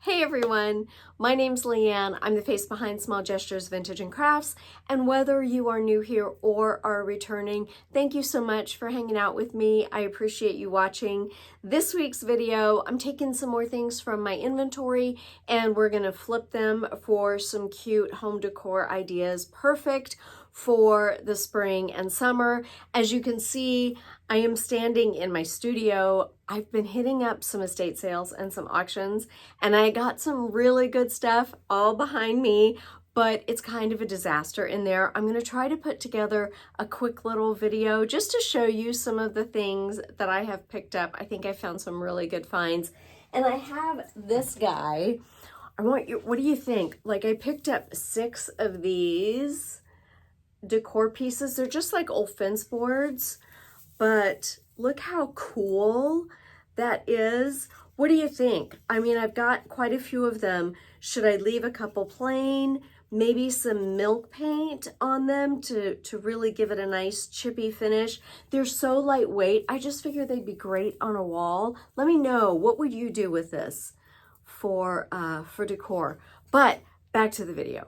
Hey everyone, my name's Leanne. I'm the face behind Small Gestures Vintage and Crafts, and whether you are new here or are returning, thank you so much for hanging out with me. I appreciate you watching. This week's video, I'm taking some more things from my inventory and we're gonna flip them for some cute home decor ideas, perfect for the spring and summer. As you can see, I am standing in my studio. I've been hitting up some estate sales and some auctions, and I got some really good stuff all behind me, but it's kind of a disaster in there. I'm gonna try to put together a quick little video just to show you some of the things that I have picked up. I think I found some really good finds. And I have this guy. What do you think? Like, I picked up 6 of these decor pieces. They're just like old fence boards, but look how cool that is. What do you think? I mean, I've got quite a few of them. Should I leave a couple plain? Maybe some milk paint on them to really give it a nice chippy finish. They're so lightweight. I just figured they'd be great on a wall. Let me know, what would you do with this for decor? But back to the video.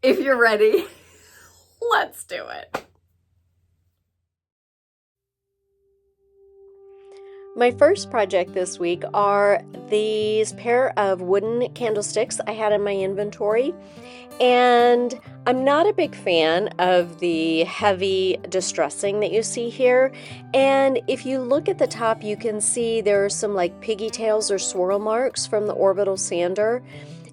If you're ready, let's do it. My first project this week are these pair of wooden candlesticks I had in my inventory, and I'm not a big fan of the heavy distressing that you see here. And if you look at the top, you can see there are some like piggy tails or swirl marks from the orbital sander,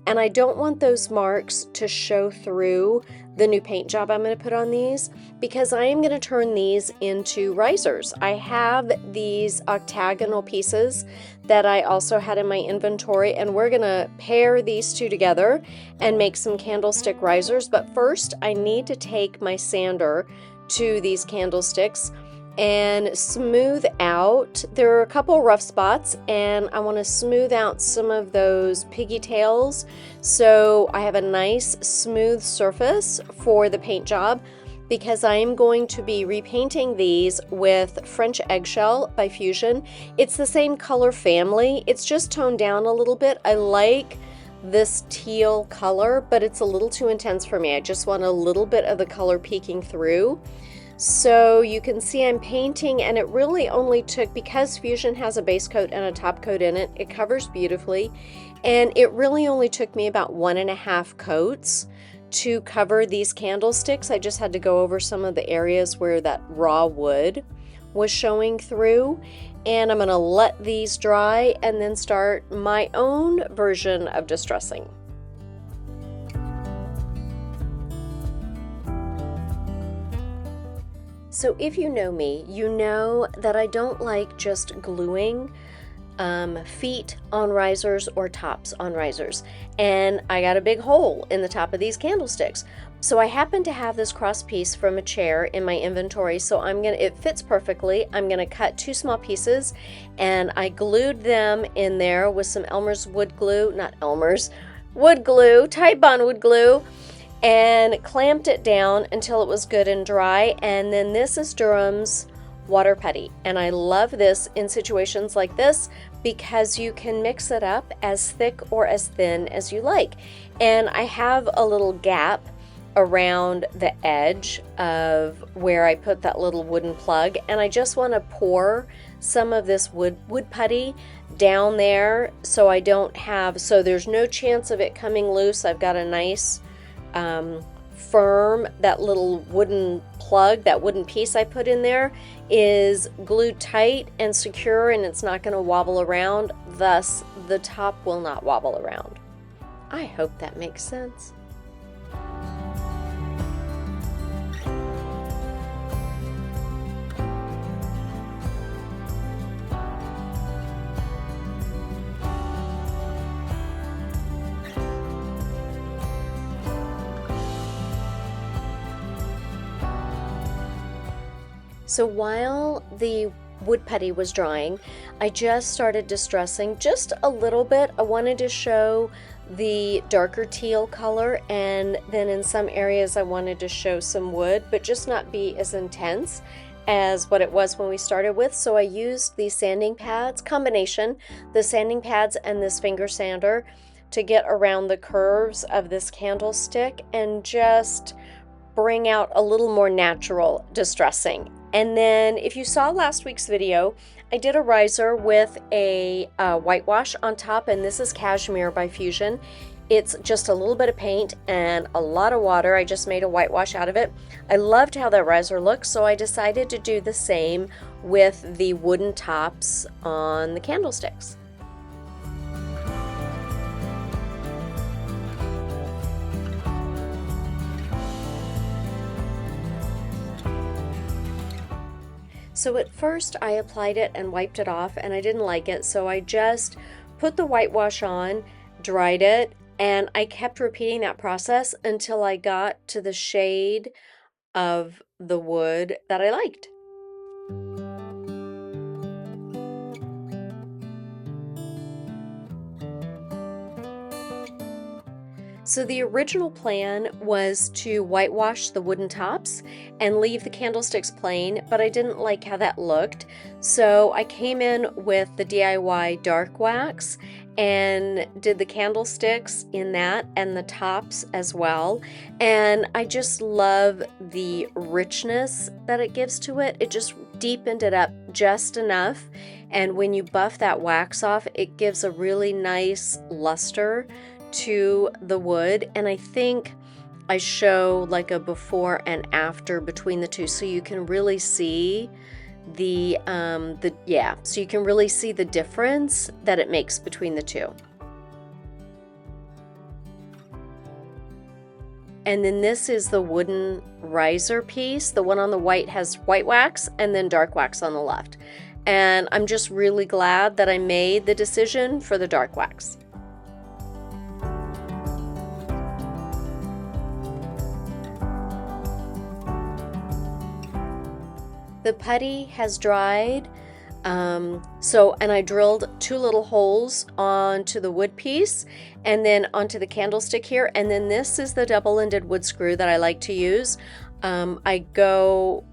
and I don't want those marks to show through the new paint job I'm going to put on these, because I am going to turn these into risers. I have these octagonal pieces that I also had in my inventory, and we're going to pair these two together and make some candlestick risers. But first, I need to take my sander to these candlesticks and smooth out. There are a couple rough spots, and I want to smooth out some of those piggy tails so I have a nice smooth surface for the paint job, because I am going to be repainting these with French Eggshell by Fusion. It's the same color family, it's just toned down a little bit. I like this teal color, but it's a little too intense for me. I just want a little bit of the color peeking through. So you can see I'm painting, and it really only took, because Fusion has a base coat and a top coat in it, it covers beautifully, and it really only took me about 1.5 coats to cover these candlesticks. I just had to go over some of the areas where that raw wood was showing through, and I'm going to let these dry and then start my own version of distressing. So if you know me, you know that I don't like just gluing feet on risers or tops on risers. And I got a big hole in the top of these candlesticks. So I happen to have this cross piece from a chair in my inventory, so it fits perfectly. I'm gonna cut 2 small pieces, and I glued them in there with some wood glue, Titebond wood glue, and clamped it down until it was good and dry. And then this is Durham's water putty, and I love this in situations like this because you can mix it up as thick or as thin as you like. And I have a little gap around the edge of where I put that little wooden plug, and I just want to pour some of this wood putty down there so there's no chance of it coming loose. I've got a nice firm, that little wooden plug, that wooden piece I put in there is glued tight and secure, and it's not going to wobble around, thus the top will not wobble around. I hope that makes sense. So while the wood putty was drying, I just started distressing just a little bit. I wanted to show the darker teal color, and then in some areas I wanted to show some wood, but just not be as intense as what it was when we started with, so I used the sanding pads combination, the sanding pads and this finger sander, to get around the curves of this candlestick and just bring out a little more natural distressing. And then if you saw last week's video, I did a riser with a whitewash on top, and this is Cashmere by Fusion. It's just a little bit of paint and a lot of water. I just made a whitewash out of it. I loved how that riser looked, so I decided to do the same with the wooden tops on the candlesticks. So at first I applied it and wiped it off, and I didn't like it, so I just put the whitewash on, dried it, and I kept repeating that process until I got to the shade of the wood that I liked. So the original plan was to whitewash the wooden tops and leave the candlesticks plain, but I didn't like how that looked. So I came in with the DIY dark wax and did the candlesticks in that and the tops as well. And I just love the richness that it gives to it. It just deepened it up just enough. And when you buff that wax off, it gives a really nice luster to the wood, and I think I show like a before and after between the two, so you can really see the difference that it makes between the two. And then this is the wooden riser piece. The one on the white has white wax and then dark wax on the left, and I'm just really glad that I made the decision for the dark wax. The putty has dried, and I drilled 2 little holes onto the wood piece and then onto the candlestick here, and then this is the double-ended wood screw that I like to use. I go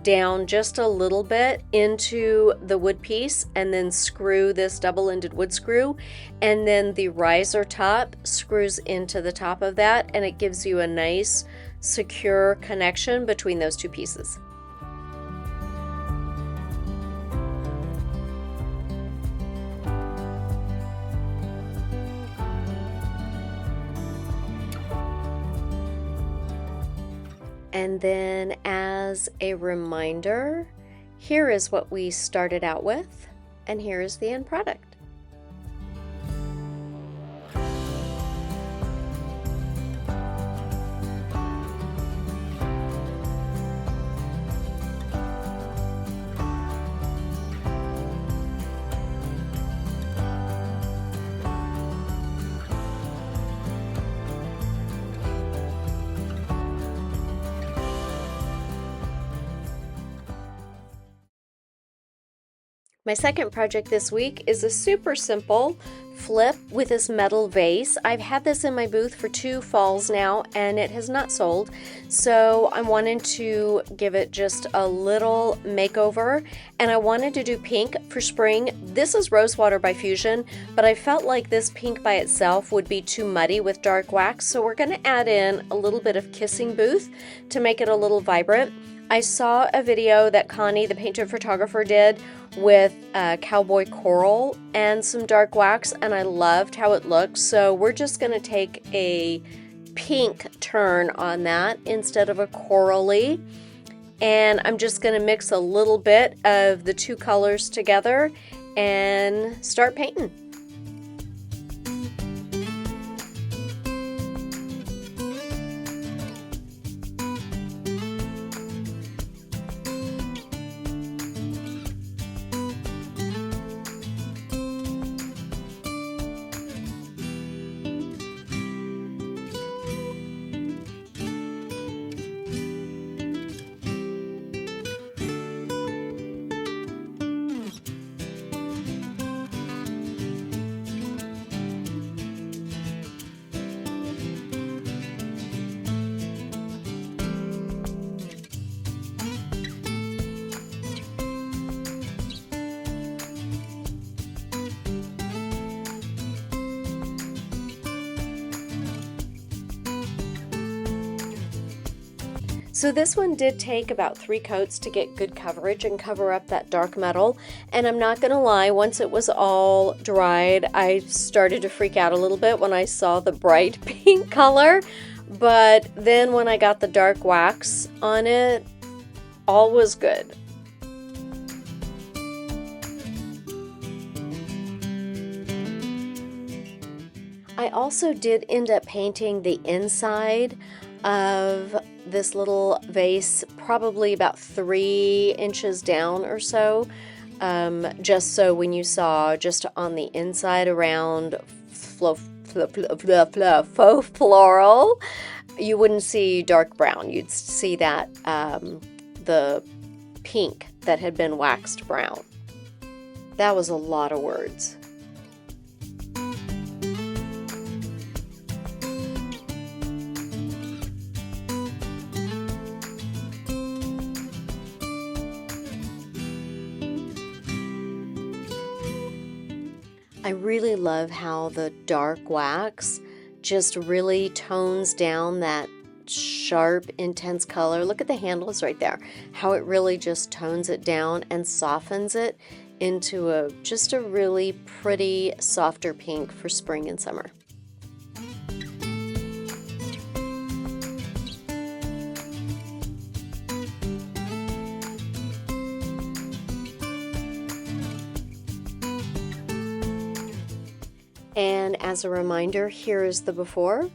down just a little bit into the wood piece and then screw this double-ended wood screw, and then the riser top screws into the top of that, and it gives you a nice secure connection between those 2 pieces. And then as a reminder, here is what we started out with, and here is the end product. My second project this week is a super simple flip with this metal vase. I've had this in my booth for 2 falls now and it has not sold, so I wanted to give it just a little makeover, and I wanted to do pink for spring. This is Rosewater by Fusion, but I felt like this pink by itself would be too muddy with dark wax, so we're going to add in a little bit of Kissing Booth to make it a little vibrant. I saw a video that Connie, the painter photographer, did with cowboy coral and some dark wax, and I loved how it looked. So we're just going to take a pink turn on that instead of a corally, and I'm just going to mix a little bit of the 2 colors together and start painting. So this one did take about 3 coats to get good coverage and cover up that dark metal. And I'm not gonna lie, once it was all dried, I started to freak out a little bit when I saw the bright pink color. But then when I got the dark wax on it, all was good. I also did end up painting the inside of this little vase, probably about 3 inches down or so, just so when you saw just on the inside around faux floral, you wouldn't see dark brown. You'd see that the pink that had been waxed brown. That was a lot of words. I really love how the dark wax just really tones down that sharp, intense color. Look at the handles right there, how it really just tones it down and softens it into just a really pretty, softer pink for spring and summer. And as a reminder, here is the before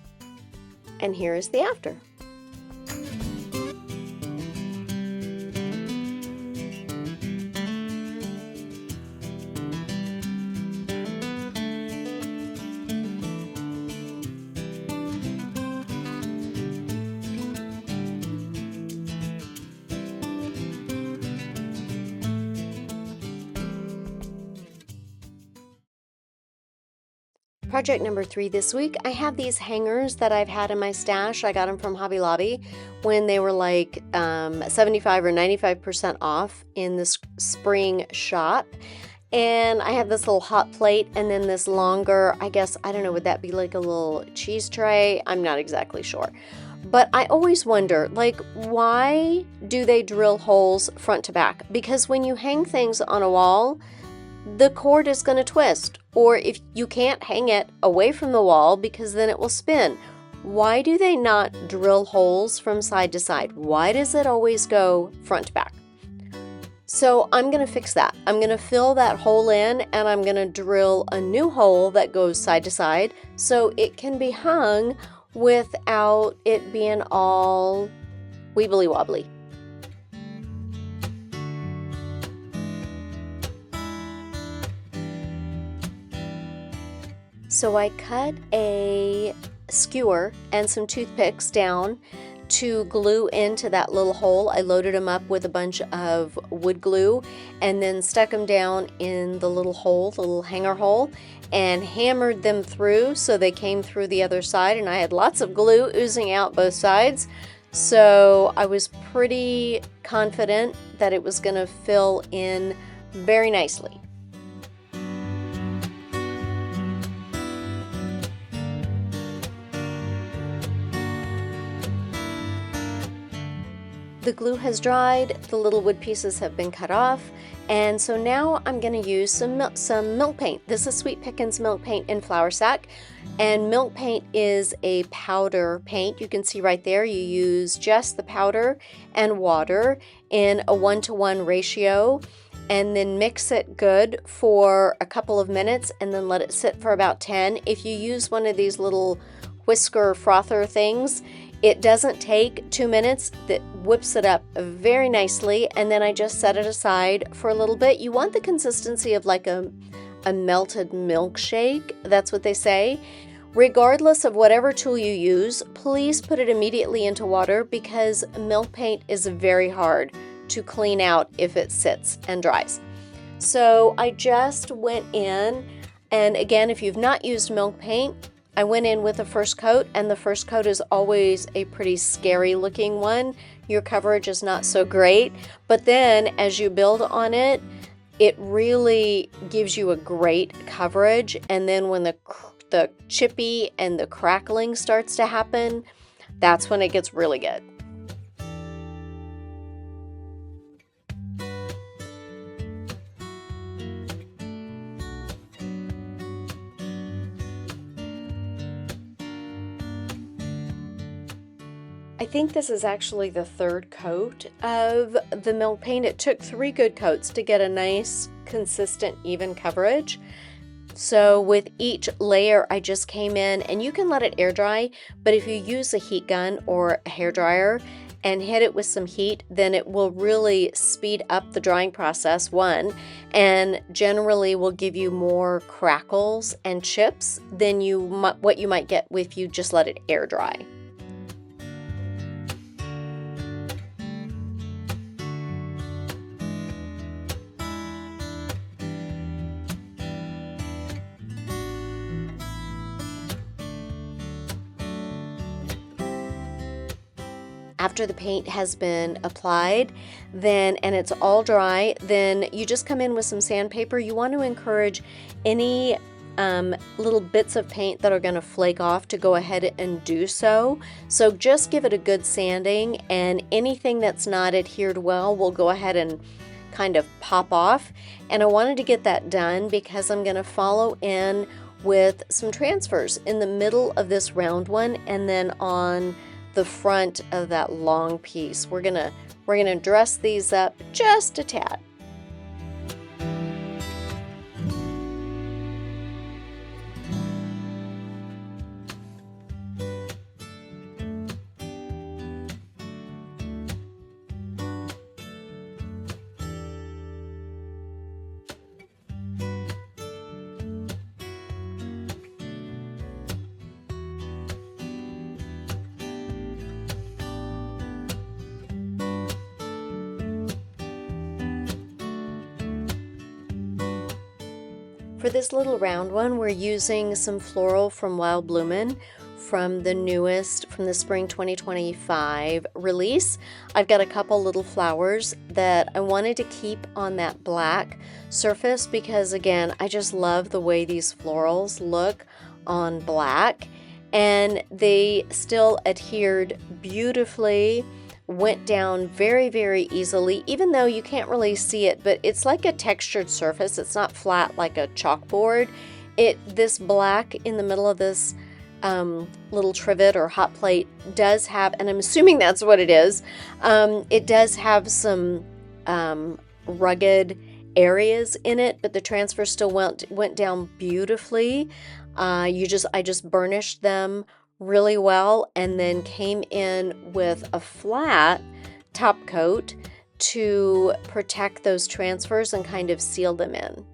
and here is the after. Project number 3 this week, I have these hangers that I've had in my stash. I got them from Hobby Lobby when they were like 75 or 95% off in this spring shop. And I have this little hot plate and then this longer, I guess, I don't know, would that be like a little cheese tray? I'm not exactly sure. But I always wonder, like, why do they drill holes front to back? Because when you hang things on a wall, the cord is going to twist, or if you can't hang it away from the wall because then it will spin. Why do they not drill holes from side to side? Why does it always go front to back? So I'm going to fix that. I'm going to fill that hole in and I'm going to drill a new hole that goes side to side so it can be hung without it being all wibbly wobbly. So I cut a skewer and some toothpicks down to glue into that little hole. I loaded them up with a bunch of wood glue and then stuck them down in the little hole, the little hanger hole, and hammered them through so they came through the other side, and I had lots of glue oozing out both sides. So I was pretty confident that it was going to fill in very nicely. The glue has dried, the little wood pieces have been cut off, and so now I'm going to use some milk paint. This is Sweet Pickins milk paint in flour sack, and milk paint is a powder paint. You can see right there you use just the powder and water in a 1-to-1 ratio, and then mix it good for a couple of minutes and then let it sit for about 10. If you use one of these little whisker frother things, it doesn't take 2 minutes. That whips it up very nicely, and then I just set it aside for a little bit. You want the consistency of like a melted milkshake. That's what they say. Regardless of whatever tool you use, please put it immediately into water because milk paint is very hard to clean out if it sits and dries. So I just went in, and again, if you've not used milk paint, I went in with the first coat, and the first coat is always a pretty scary looking one. Your coverage is not so great, but then as you build on it, it really gives you a great coverage, and then when the chippy and the crackling starts to happen, that's when it gets really good. I think this is actually the third coat of the milk paint. It took 3 good coats to get a nice, consistent, even coverage. So with each layer, I just came in, and you can let it air dry, but if you use a heat gun or a hair dryer and hit it with some heat, then it will really speed up the drying process, one, and generally will give you more crackles and chips than what you might get if you just let it air dry. After the paint has been applied, and it's all dry, then you just come in with some sandpaper. You want to encourage any little bits of paint that are going to flake off to go ahead and do so. So just give it a good sanding, and anything that's not adhered well will go ahead and kind of pop off. And I wanted to get that done because I'm going to follow in with some transfers in the middle of this round one, and then on the front of that long piece. We're gonna dress these up just a tad. For this little round one, we're using some floral from Wild Bloomin' from the spring 2025 release. I've got a couple little flowers that I wanted to keep on that black surface because, again, I just love the way these florals look on black, and they still adhered beautifully. Went down very, very easily, even though you can't really see it, but it's like a textured surface. It's not flat like a chalkboard. This black in the middle of this little trivet or hot plate does have, and I'm assuming that's what it is, it does have some rugged areas in it, but the transfer still went down beautifully. I just burnished them really well, and then came in with a flat top coat to protect those transfers and kind of seal them in.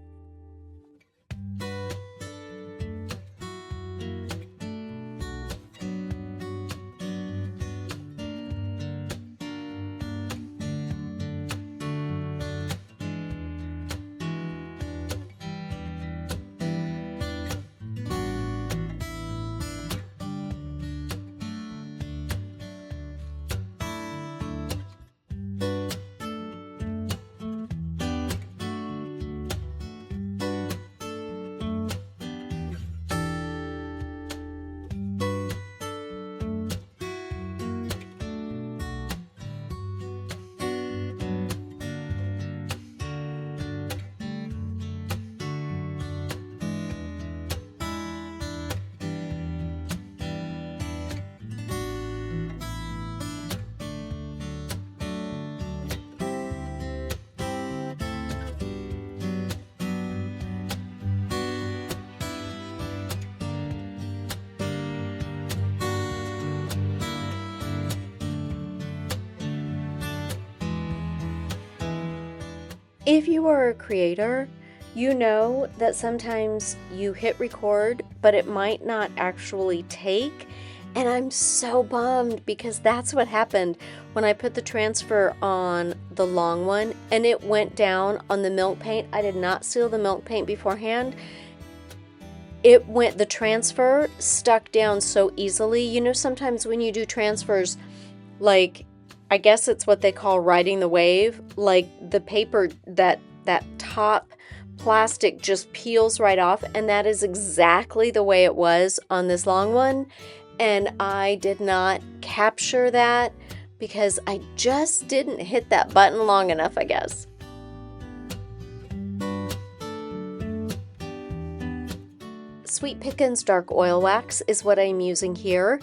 If you are a creator, you know that sometimes you hit record, but it might not actually take. And I'm so bummed because that's what happened when I put the transfer on the long one and it went down on the milk paint. I did not seal the milk paint beforehand. The transfer stuck down so easily. You know, sometimes when you do transfers, like, I guess it's what they call riding the wave, like the paper, that top plastic just peels right off, and that is exactly the way it was on this long one. And I did not capture that because I just didn't hit that button long enough, I guess. Sweet Pickins Dark Oil Wax is what I'm using here.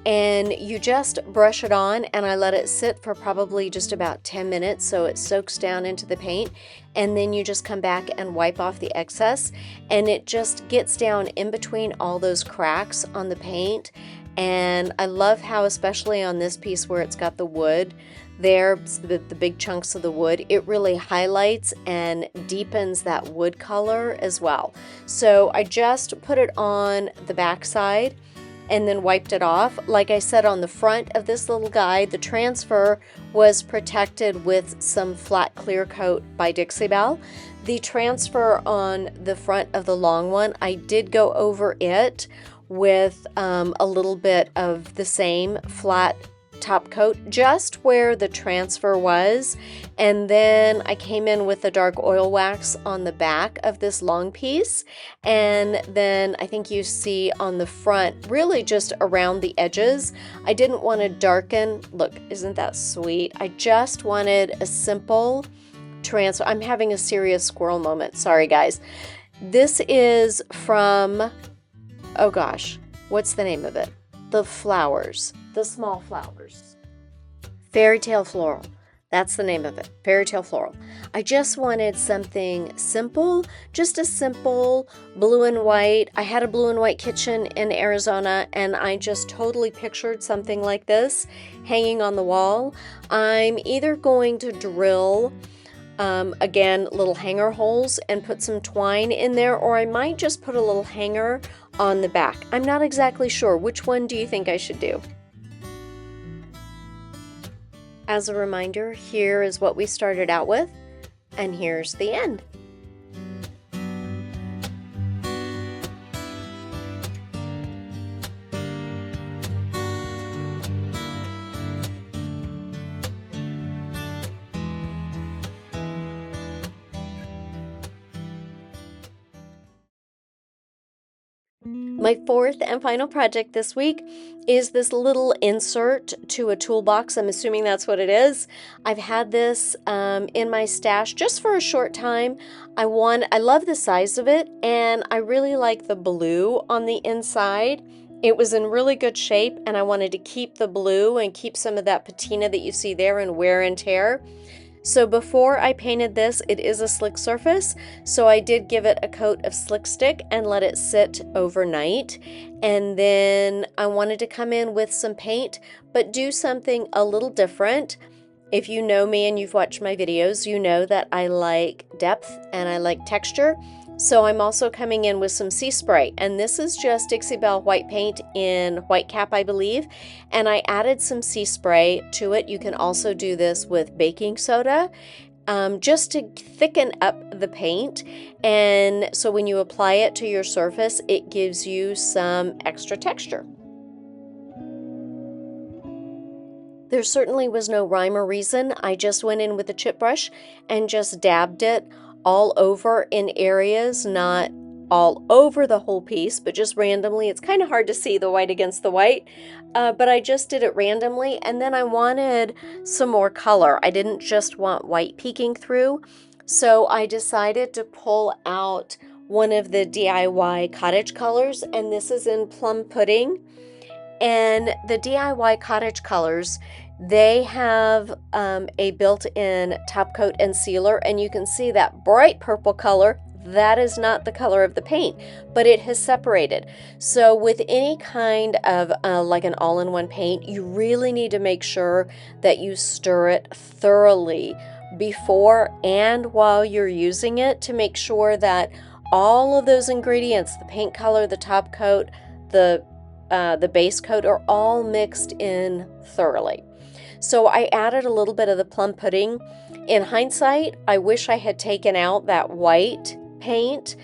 and you just brush it on, and I let it sit for probably just about 10 minutes so it soaks down into the paint, and then you just come back and wipe off the excess, and it just gets down in between all those cracks on the paint. And I love how, especially on this piece where it's got the wood there, the big chunks of the wood, it really highlights and deepens that wood color as well. So I just put it on the back side and then wiped it off. Like I said, on the front of this little guide, the transfer was protected with some flat clear coat by Dixie Belle. The transfer on the front of the long one, I did go over it with a little bit of the same flat top coat just where the transfer was, and then I came in with the dark oil wax on the back of this long piece, and then I think you see on the front really just around the edges. I didn't want to darken. Look, isn't that sweet? I just wanted a simple transfer. I'm having a serious squirrel moment, sorry guys. This is from, oh gosh, what's the name of it? The flowers, the small flowers. Fairy Tale Floral. That's the name of it, Fairy Tale Floral. I just wanted something simple, just a simple blue and white. I had a blue and white kitchen in Arizona, and I just totally pictured something like this hanging on the wall. I'm either going to drill again, little hanger holes and put some twine in there, or I might just put a little hanger on the back. I'm not exactly sure. Which one do you think I should do? As a reminder, here is what we started out with, and here's the end. My fourth and final project this week is this little insert to a toolbox. I'm assuming that's what it is. I've had this in my stash just for a short time. I love the size of it, and I really like the blue on the inside. It was in really good shape, and I wanted to keep the blue and keep some of that patina that you see there and wear and tear. So before I painted this, it is a slick surface, so I did give it a coat of slick stick and let it sit overnight. And then I wanted to come in with some paint, but do something a little different. If you know me and you've watched my videos, you know that I like depth and I like texture. So I'm also coming in with some sea spray, and this is just Dixie Belle white paint in white cap, I believe, and I added some sea spray to it. You can also do this with baking soda, just to thicken up the paint, and so when you apply it to your surface, it gives you some extra texture. There certainly was no rhyme or reason. I just went in with a chip brush and just dabbed it all over in areas, not all over the whole piece, but just randomly. It's kind of hard to see the white against the white, but I just did it randomly, and then I wanted some more color. I didn't just want white peeking through, so I decided to pull out one of the DIY cottage colors, and this is in Plum Pudding. And the DIY cottage colors, they have a built-in top coat and sealer, and you can see that bright purple color. That is not the color of the paint, but it has separated. So with any kind of like an all-in-one paint, you really need to make sure that you stir it thoroughly before and while you're using it to make sure that all of those ingredients, the paint color, the top coat, the base coat, are all mixed in thoroughly. So I added a little bit of the Plum Pudding. In hindsight, I wish I had taken out that white paint,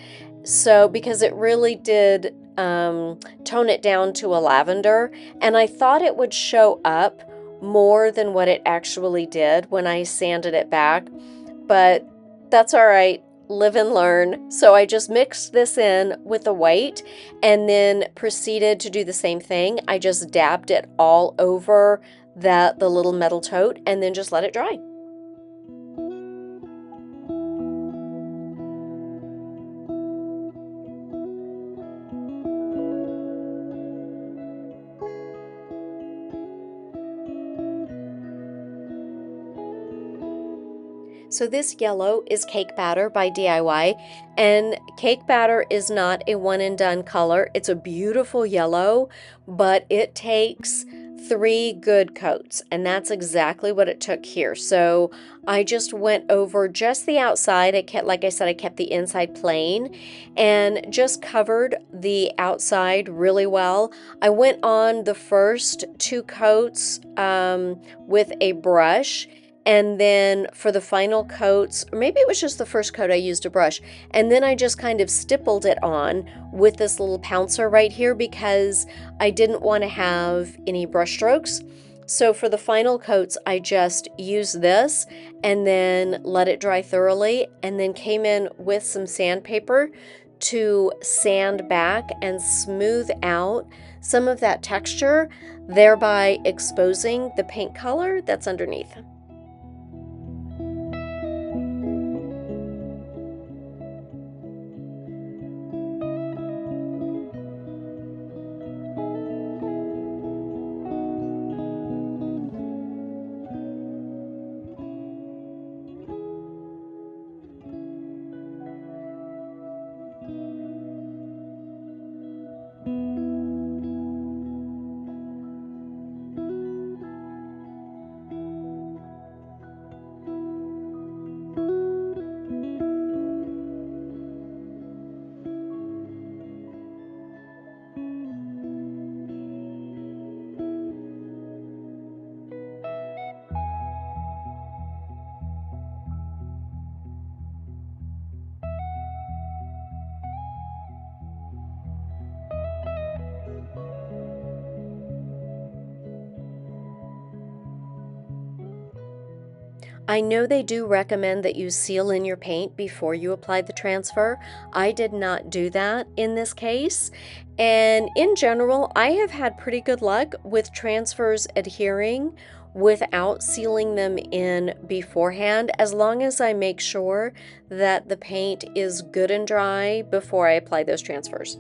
because it really did tone it down to a lavender, and I thought it would show up more than what it actually did when I sanded it back, but that's all right. Live and learn. So I just mixed this in with the white and then proceeded to do the same thing. I just dabbed it all over the little metal tote and then just let it dry. So this yellow is Cake Batter by DIY, and Cake Batter is not a one and done color. It's a beautiful yellow, but it takes 3 good coats, and that's exactly what it took here. So I just went over just the outside. I kept, like I said, I kept the inside plain and just covered the outside really well. I went on the first 2 coats with a brush, and then for the final coats, or maybe it was just the first coat, I used a brush, and then I just kind of stippled it on with this little pouncer right here because I didn't want to have any brush strokes. So for the final coats, I just used this and then let it dry thoroughly, and then came in with some sandpaper to sand back and smooth out some of that texture, thereby exposing the paint color that's underneath. I know they do recommend that you seal in your paint before you apply the transfer. I did not do that in this case. And in general, I have had pretty good luck with transfers adhering without sealing them in beforehand, as long as I make sure that the paint is good and dry before I apply those transfers.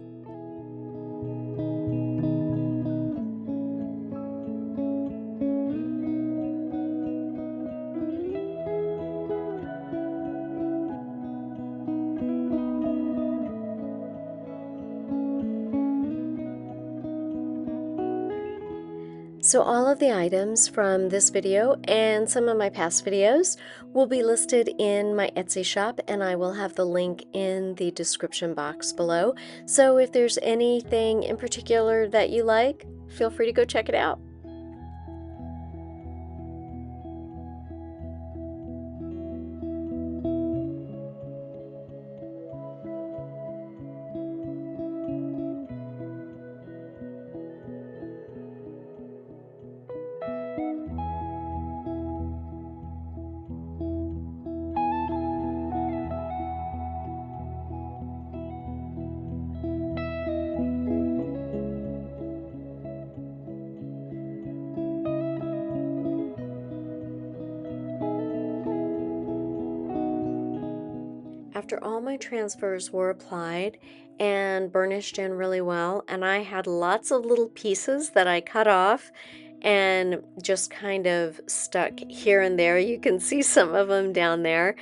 So all of the items from this video and some of my past videos will be listed in my Etsy shop, and I will have the link in the description box below. So if there's anything in particular that you like, feel free to go check it out. After all my transfers were applied and burnished in really well, and I had lots of little pieces that I cut off and just kind of stuck here and there. You can see some of them down there.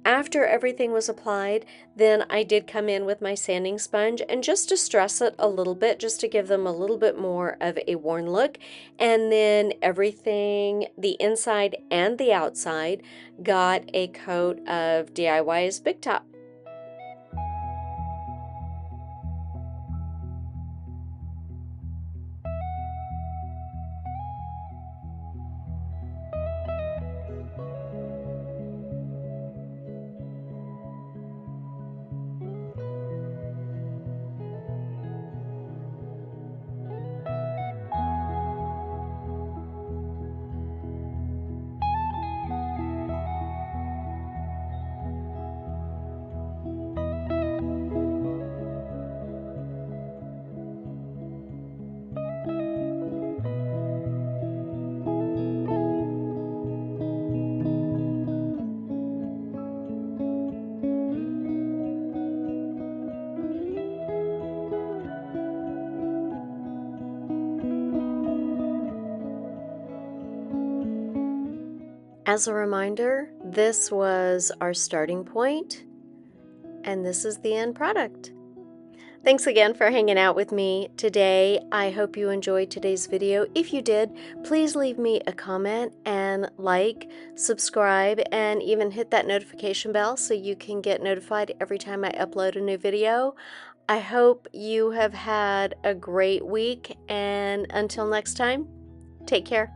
After everything was applied, then I did come in with my sanding sponge and just distress it a little bit, just to give them a little bit more of a worn look. And then everything, the inside and the outside, got a coat of DIY's Big Top. As a reminder, this was our starting point, and this is the end product. Thanks again for hanging out with me today. I hope you enjoyed today's video. If you did, please leave me a comment and like, subscribe, and even hit that notification bell so you can get notified every time I upload a new video. I hope you have had a great week, and until next time, take care.